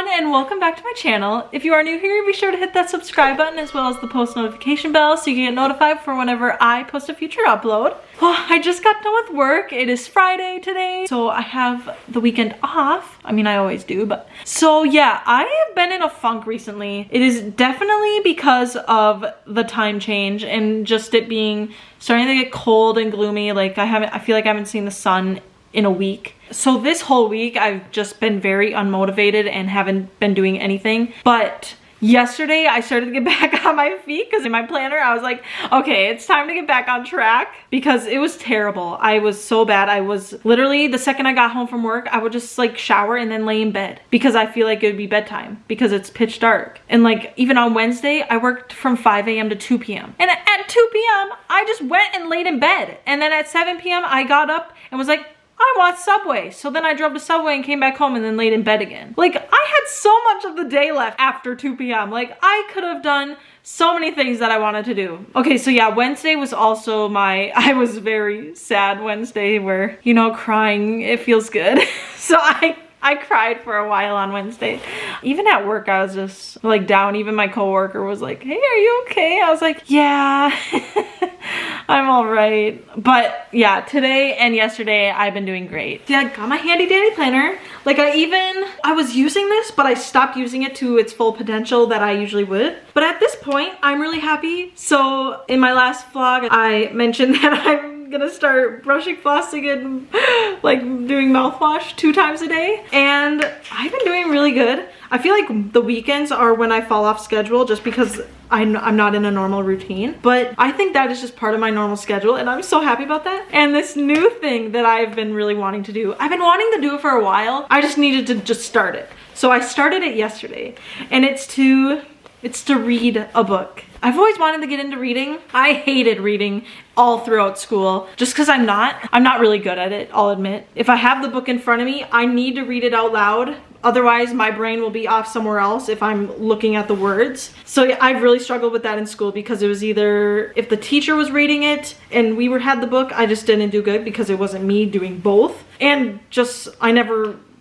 everyone, and welcome back to my channel. If you are new here, be sure to hit that subscribe button as well as the post notification bell so you can get notified for whenever I post a future upload. Well, I just got done with work. It is Friday today, so I have the weekend off. I mean, I always do, but... So yeah, I have been in a funk recently. It is definitely because of the time change and just it being starting to get cold and gloomy. Like I feel like I haven't seen the sun in a week. So this whole week I've just been very unmotivated and haven't been doing anything. But yesterday I started to get back on my feet because in my planner I was like, okay, it's time to get back on track because it was terrible. I was so bad. I was literally, the second I got home from work, I would just like shower and then lay in bed because I feel like it would be bedtime because it's pitch dark. And like even on Wednesday, I worked from 5 a.m. to 2 p.m. And at 2 p.m. I just went and laid in bed. And then at 7 p.m. I got up and was like, I want Subway. So then I drove to Subway and came back home and then laid in bed again. Like I had so much of the day left after 2 p.m. Like I could have done so many things that I wanted to do. Okay, so yeah, Wednesday was also I was very sad Wednesday where, you know, crying, it feels good. So I cried for a while on Wednesday. Even at work, I was just like down. Even my coworker was like, hey, are you okay? I was like, yeah, I'm all right. But yeah, today and yesterday, I've been doing great. Yeah, I got my handy dandy planner. Like I was using this, but I stopped using it to its full potential that I usually would. But at this point, I'm really happy. So in my last vlog, I mentioned that I'm gonna start brushing, flossing, and like doing mouthwash 2 times a day. And I've been doing really good. I feel like the weekends are when I fall off schedule just because I'm not in a normal routine. But I think that is just part of my normal schedule and I'm so happy about that. And this new thing that I've been really wanting to do, I've been wanting to do it for a while. I just needed to just start it. So I started it yesterday and it's to read a book. I've always wanted to get into reading. I hated reading all throughout school just because I'm not really good at it, I'll admit. If I have the book in front of me, I need to read it out loud. Otherwise, my brain will be off somewhere else if I'm looking at the words. So yeah, I've really struggled with that in school because it was either if the teacher was reading it and we had the book, I just didn't do good because it wasn't me doing both. And just,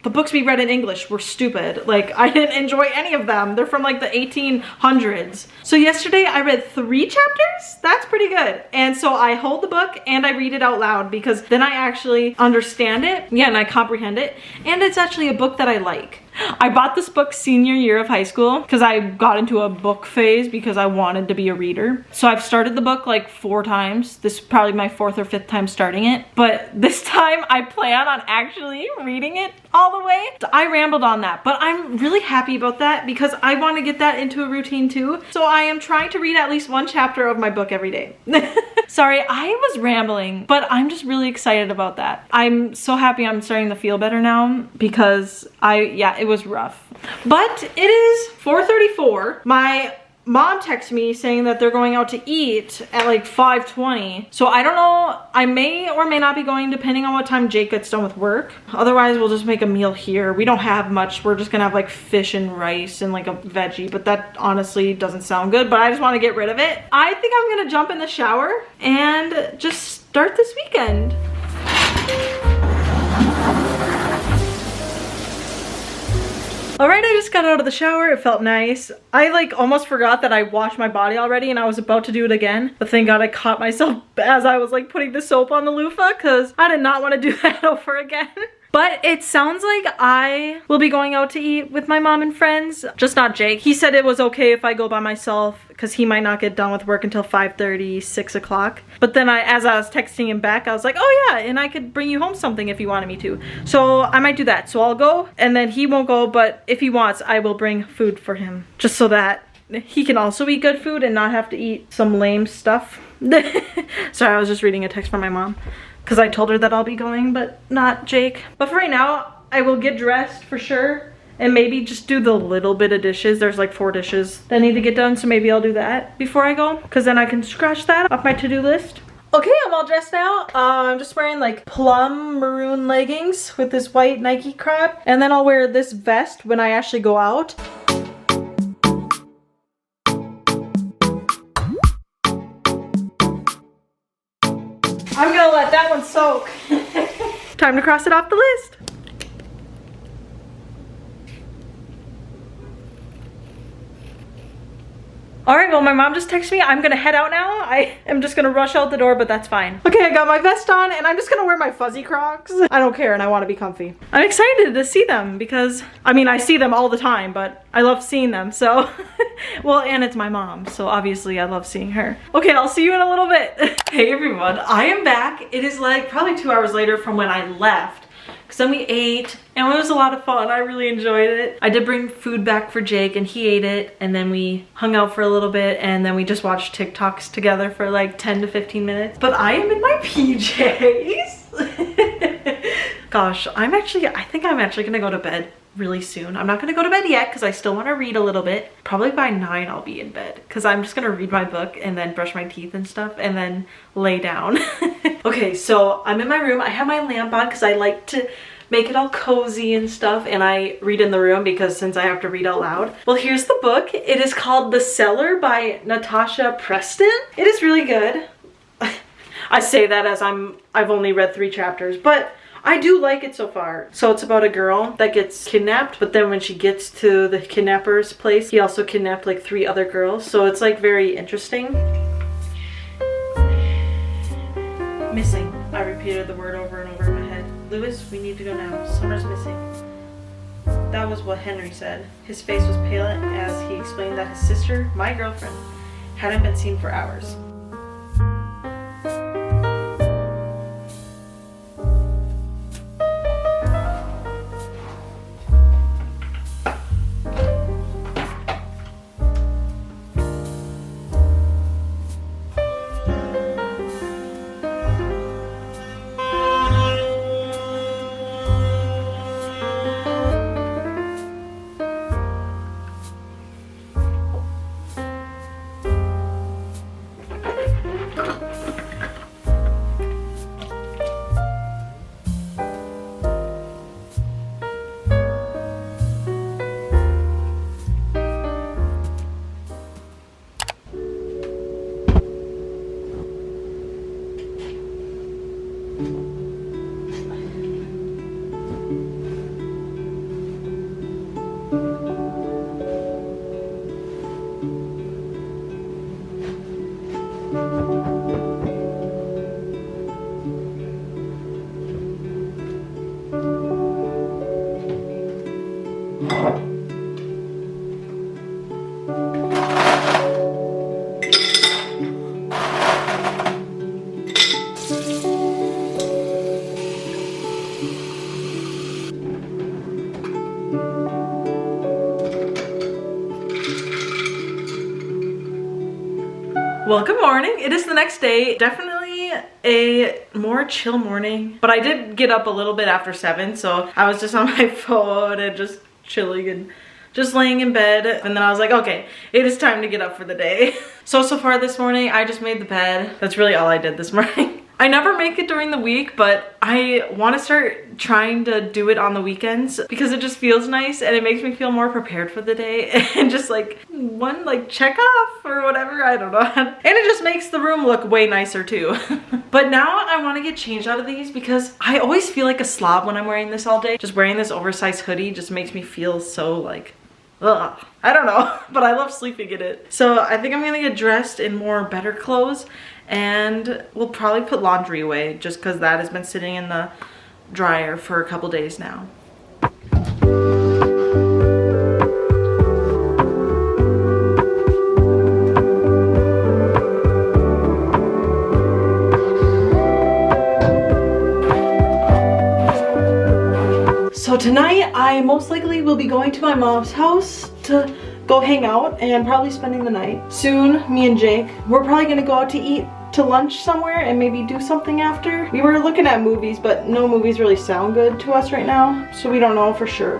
the books we read in English were stupid. Like, I didn't enjoy any of them. They're from like the 1800s. So yesterday I read 3 chapters. That's pretty good. And so I hold the book and I read it out loud because then I actually understand it. Yeah, and I comprehend it. And it's actually a book that I like. I bought this book senior year of high school because I got into a book phase because I wanted to be a reader. So I've started the book like 4 times. This is probably my 4th or 5th time starting it. But this time I plan on actually reading it all the way. I rambled on that, but I'm really happy about that because I want to get that into a routine too. So I am trying to read at least 1 chapter of my book every day. Sorry, I was rambling, but I'm just really excited about that. I'm so happy I'm starting to feel better now because it was rough. But it is 4:34. My mom texted me saying that they're going out to eat at like 5:20. So I don't know, I may or may not be going depending on what time Jake gets done with work. Otherwise, we'll just make a meal here. We don't have much. We're just gonna have like fish and rice and like a veggie, but that honestly doesn't sound good, but I just want to get rid of it. I think I'm gonna jump in the shower and just start this weekend. Alright, I just got out of the shower. It felt nice. I like almost forgot that I washed my body already and I was about to do it again. But thank God I caught myself as I was like putting the soap on the loofah because I did not want to do that over again. But it sounds like I will be going out to eat with my mom and friends, just not Jake. He said it was okay if I go by myself because he might not get done with work until 5:30, 6 o'clock. But then as I was texting him back, I was like, oh yeah, and I could bring you home something if you wanted me to. So I might do that. So I'll go and then he won't go, but if he wants, I will bring food for him just so that he can also eat good food and not have to eat some lame stuff. Sorry, I was just reading a text from my mom. Because I told her that I'll be going, but not Jake. But for right now, I will get dressed for sure. And maybe just do the little bit of dishes. There's like 4 dishes that need to get done. So maybe I'll do that before I go. Because then I can scratch that off my to-do list. Okay, I'm all dressed now. I'm just wearing like plum maroon leggings with this white Nike crop. And then I'll wear this vest when I actually go out. I'm gonna let that one soak. Time to cross it off the list. All right, well, my mom just texted me. I'm gonna head out now. I am just gonna rush out the door, but that's fine. Okay, I got my vest on and I'm just gonna wear my fuzzy Crocs. I don't care and I wanna be comfy. I'm excited to see them because, I mean, I see them all the time, but I love seeing them, so. Well, and it's my mom, so obviously I love seeing her. Okay, I'll see you in a little bit. Hey everyone, I am back. It is like probably 2 hours later from when I left. Because then we ate and it was a lot of fun. I really enjoyed it. I did bring food back for Jake and he ate it, and then we hung out for a little bit and then we just watched TikToks together for like 10 to 15 minutes. But I am in my PJs. Gosh, I think I'm actually gonna go to bed really soon. I'm not gonna go to bed yet because I still want to read a little bit. Probably by 9 I'll be in bed because I'm just gonna read my book and then brush my teeth and stuff and then lay down. Okay, so I'm in my room. I have my lamp on because I like to make it all cozy and stuff, and I read in the room because since I have to read out loud. Well, here's the book. It is called The Cellar by Natasha Preston. It is really good. I say that as I've only read 3 chapters, but I do like it so far. So it's about a girl that gets kidnapped, but then when she gets to the kidnapper's place, he also kidnapped like 3 other girls. So it's like very interesting. Missing. I repeated the word over and over in my head. Lewis, we need to go now. Summer's missing. That was what Henry said. His face was pale as he explained that his sister, my girlfriend, hadn't been seen for hours. Well, good morning. It is the next day. Definitely a more chill morning, but I did get up a little bit after 7, so I was just on my phone and just chilling and just laying in bed. And then I was like, okay, it is time to get up for the day. So far this morning, I just made the bed. That's really all I did this morning. I never make it during the week, but I want to start trying to do it on the weekends because it just feels nice and it makes me feel more prepared for the day and just like one like check off or whatever, I don't know. And it just makes the room look way nicer too. But now I want to get changed out of these because I always feel like a slob when I'm wearing this all day. Just wearing this oversized hoodie just makes me feel so like, ugh. I don't know, but I love sleeping in it. So I think I'm gonna get dressed in more better clothes, and we'll probably put laundry away just because that has been sitting in the dryer for a couple days now. So tonight I most likely will be going to my mom's house to go hang out and probably spending the night. Soon, me and Jake, we're probably gonna go out to eat to lunch somewhere and maybe do something after. We were looking at movies, but no movies really sound good to us right now, so we don't know for sure.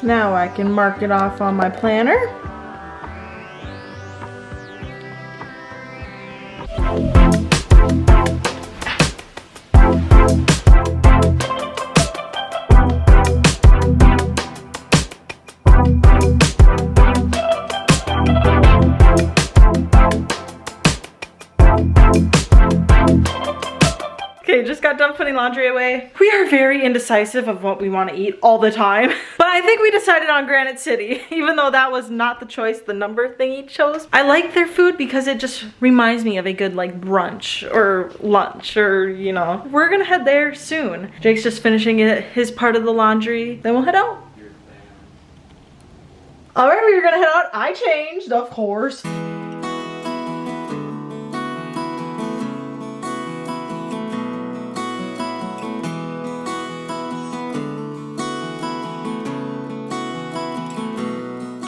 Now I can mark it off on my planner. Okay, just got done putting laundry away. We are very indecisive of what we want to eat all the time. But I think we decided on Granite City, even though that was not the choice the number thingy chose. I like their food because it just reminds me of a good like brunch or lunch or, you know. We're gonna head there soon. Jake's just finishing his part of the laundry. Then we'll head out. All right, we're gonna head out. I changed, of course.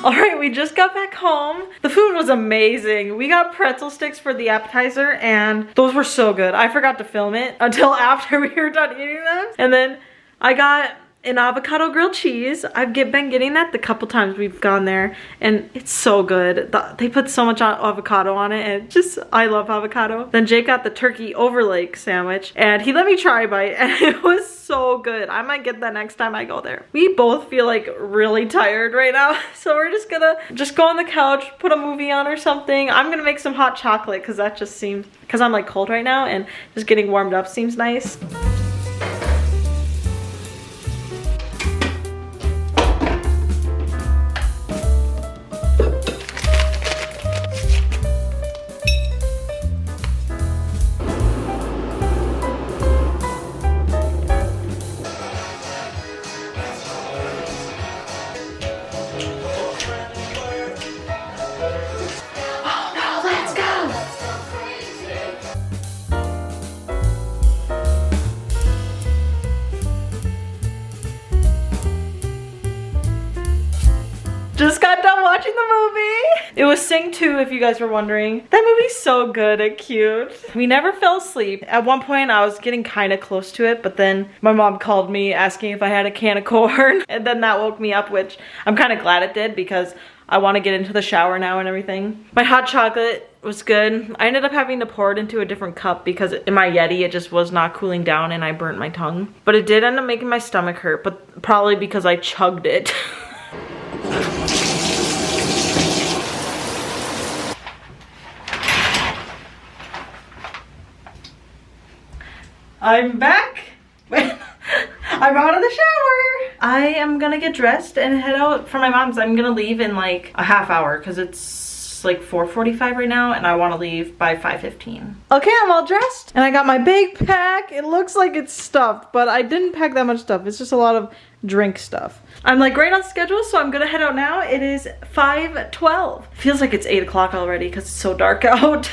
All right, we just got back home. The food was amazing. We got pretzel sticks for the appetizer and those were so good. I forgot to film it until after we were done eating them. And then I got an avocado grilled cheese. I've been getting that the couple times we've gone there and it's so good. They put so much avocado on it and I love avocado. Then Jake got the turkey overlake sandwich and he let me try a bite and it was so good. I might get that next time I go there. We both feel like really tired right now. So we're just gonna go on the couch, put a movie on or something. I'm gonna make some hot chocolate because that just seems, because I'm like cold right now and just getting warmed up seems nice. Just got done watching the movie. It was Sing 2 if you guys were wondering. That movie's so good and cute. We never fell asleep. At one point I was getting kind of close to it, but then my mom called me asking if I had a can of corn and then that woke me up, which I'm kind of glad it did because I want to get into the shower now and everything. My hot chocolate was good. I ended up having to pour it into a different cup because in my Yeti it just was not cooling down and I burnt my tongue. But it did end up making my stomach hurt, but probably because I chugged it. I'm back. I'm out of the shower. I am gonna get dressed and head out for my mom's. I'm gonna leave in like a half hour because it's like 4:45 right now and I want to leave by 5:15. Okay, I'm all dressed and I got my big pack. It looks like it's stuffed, but I didn't pack that much stuff. It's just a lot of drink stuff. I'm like right on schedule, so I'm gonna head out now. It is 5:12. Feels like it's 8 o'clock already because it's so dark out.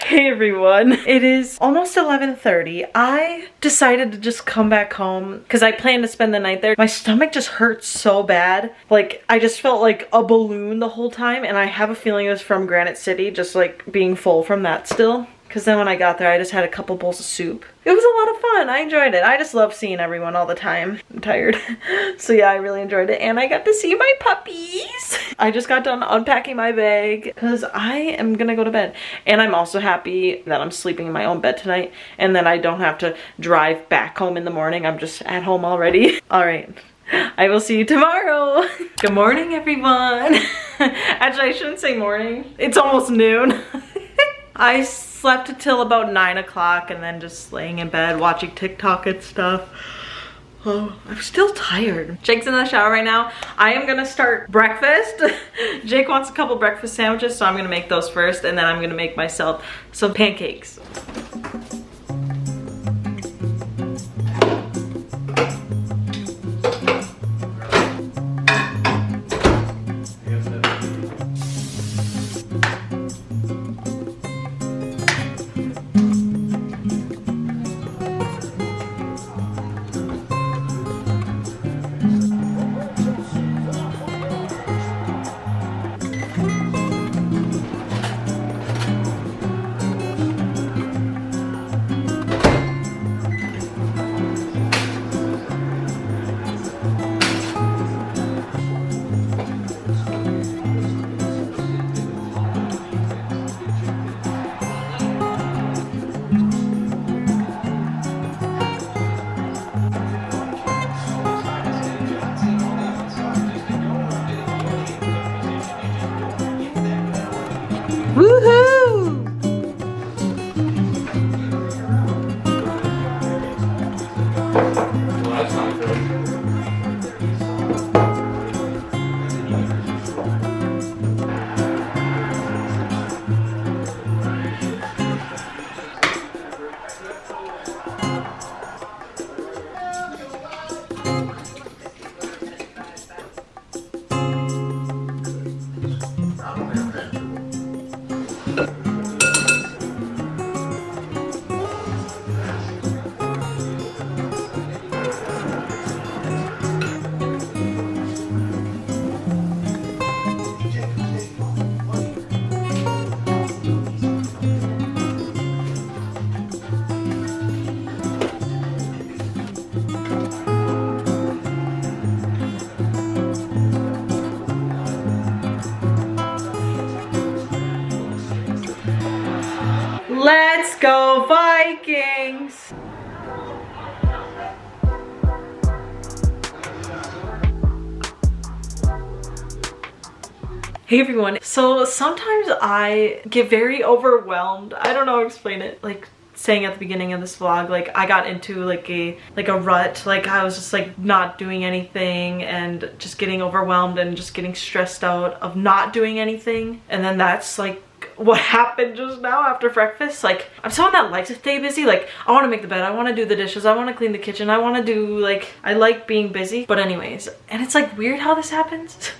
Hey everyone, it is almost 11:30. I decided to just come back home because I planned to spend the night there. My stomach just hurts so bad. Like I just felt like a balloon the whole time and I have a feeling it was from Granite City, just like being full from that still. Because then when I got there, I just had a couple bowls of soup. It was a lot of fun. I enjoyed it. I just love seeing everyone all the time. I'm tired. So yeah, I really enjoyed it. And I got to see my puppies. I just got done unpacking my bag because I am gonna go to bed. And I'm also happy that I'm sleeping in my own bed tonight and that I don't have to drive back home in the morning. I'm just at home already. All right. I will see you tomorrow. Good morning, everyone. Actually, I shouldn't say morning. It's almost noon. I slept until about 9 o'clock and then just laying in bed watching TikTok and stuff. Oh, I'm still tired. Jake's in the shower right now. I am gonna start breakfast. Jake wants a couple breakfast sandwiches, so I'm gonna make those first and then I'm gonna make myself some pancakes. Woohoo! Well, that's not good. Let's go Vikings! Hey everyone, so sometimes I get very overwhelmed. I don't know how to explain it. Like saying at the beginning of this vlog, like I got into like a rut. Like I was just like not doing anything and just getting overwhelmed and just getting stressed out of not doing anything. And then that's like what happened just now after breakfast. Like I'm someone that likes to stay busy. Like I want to make the bed, I want to do the dishes, I want to clean the kitchen, I want to do like, I like being busy. But anyways, and it's like weird how this happens.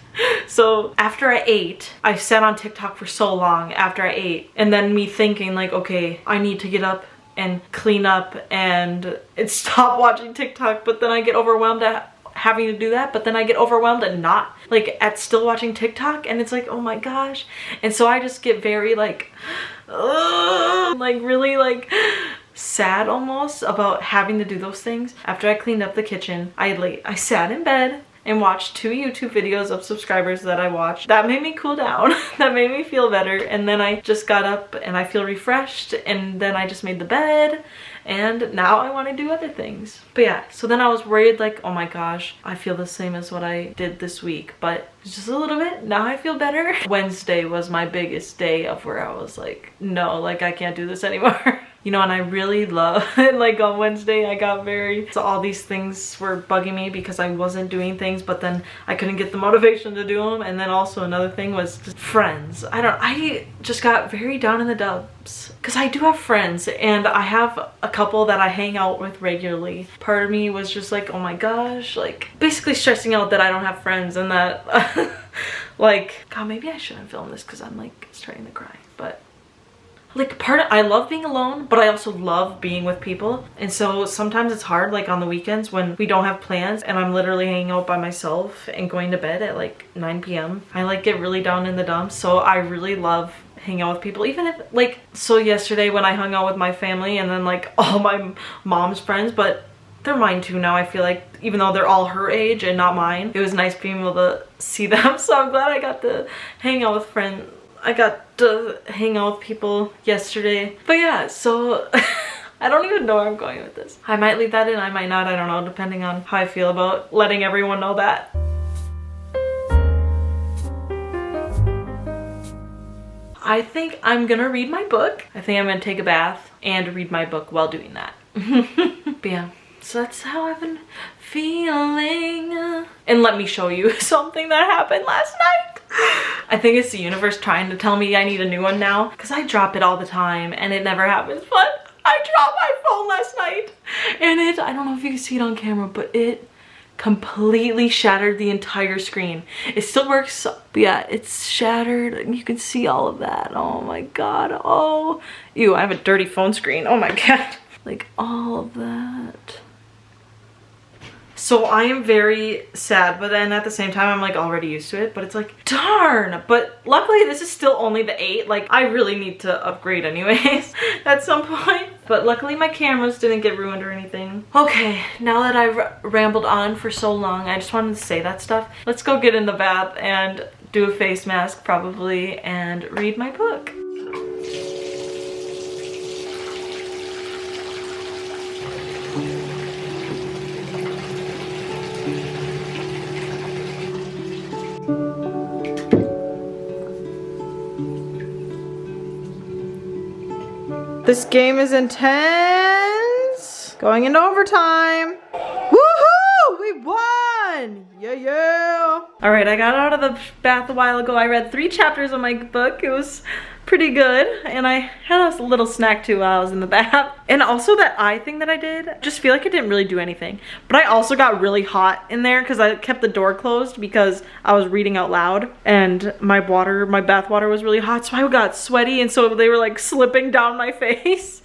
So after I ate, I sat on TikTok for so long after I ate, and then me thinking like, okay, I need to get up and clean up and stop watching TikTok, but then I get overwhelmed at having to do that, but then I get overwhelmed and not like at still watching TikTok, and it's like, oh my gosh. And so I just get very like really like sad almost about having to do those things. After I cleaned up the kitchen, I sat in bed and watched 2 YouTube videos of subscribers that I watched. That made me cool down. That made me feel better. And then I just got up and I feel refreshed, and then I just made the bed, and now I want to do other things. But yeah, so then I was worried like, oh my gosh, I feel the same as what I did this week, but just a little bit. Now I feel better. Wednesday was my biggest day of where I was like, no, like I can't do this anymore. You know, and I really love like on Wednesday I got so all these things were bugging me because I wasn't doing things, but then I couldn't get the motivation to do them. And then also another thing was just friends. I just got very down in the dumps because I do have friends, and I have a couple that I hang out with regularly. Part of me was just like, oh my gosh, like basically stressing out that I don't have friends, and that like, God, maybe I shouldn't film this because I'm like starting to cry. But like I love being alone, but I also love being with people. And so sometimes it's hard, like on the weekends when we don't have plans and I'm literally hanging out by myself and going to bed at like 9 p.m. I like get really down in the dumps. So I really love hanging out with people, even if like, so yesterday when I hung out with my family and then like all my mom's friends, but they're mine too now, I feel like, even though they're all her age and not mine. It was nice being able to see them. So I'm glad I got to hang out with friends. I got to hang out with people yesterday. But yeah, so I don't even know where I'm going with this. I might leave that in, I might not, I don't know, depending on how I feel about letting everyone know that. I think I'm gonna read my book. I think I'm gonna take a bath and read my book while doing that. But yeah, so that's how I've been feeling. And let me show you something that happened last night. I think it's the universe trying to tell me I need a new one now, because I drop it all the time and it never happens. But I dropped my phone last night, and I don't know if you can see it on camera, but it completely shattered the entire screen. It still works, but yeah, it's shattered. You can see all of that. Oh my God. Oh, ew, I have a dirty phone screen. Oh my God. Like all of that. So I am very sad, but then at the same time I'm like already used to it, but it's like, darn. But luckily this is still only the 8. Like I really need to upgrade anyways at some point. But luckily my cameras didn't get ruined or anything. Okay, now that I've rambled on for so long, I just wanted to say that stuff. Let's go get in the bath and do a face mask probably and read my book. This game is intense. Going into overtime. Woohoo! We won! Yeah. All right, I got out of the bath a while ago. I read 3 chapters of my book. It was pretty good. And I had a little snack too while I was in the bath. And also that eye thing that I did, I just feel like it didn't really do anything. But I also got really hot in there because I kept the door closed because I was reading out loud. And my bath water was really hot. So I got sweaty and so they were like slipping down my face.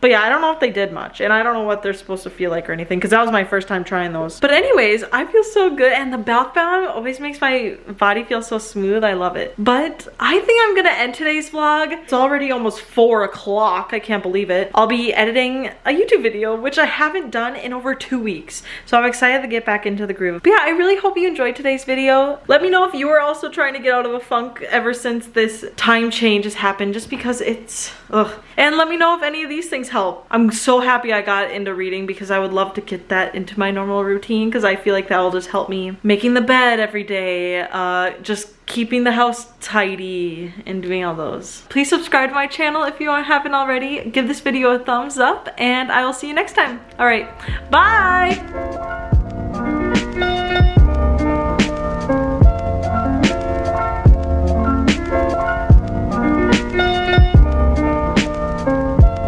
But yeah, I don't know if they did much, and I don't know what they're supposed to feel like or anything, because that was my first time trying those. But anyways, I feel so good, and the bath bomb always makes my body feel so smooth. I love it. But I think I'm gonna end today's vlog. It's already almost 4 o'clock. I can't believe it. I'll be editing a YouTube video, which I haven't done in over 2 weeks. So I'm excited to get back into the groove. But yeah, I really hope you enjoyed today's video. Let me know if you are also trying to get out of a funk ever since this time change has happened, just because it's, ugh. And let me know if any of these things help. I'm so happy I got into reading because I would love to get that into my normal routine because I feel like that will just help me making the bed every day, just keeping the house tidy and doing all those. Please subscribe to my channel if you haven't already. Give this video a thumbs up and I will see you next time. All right, bye.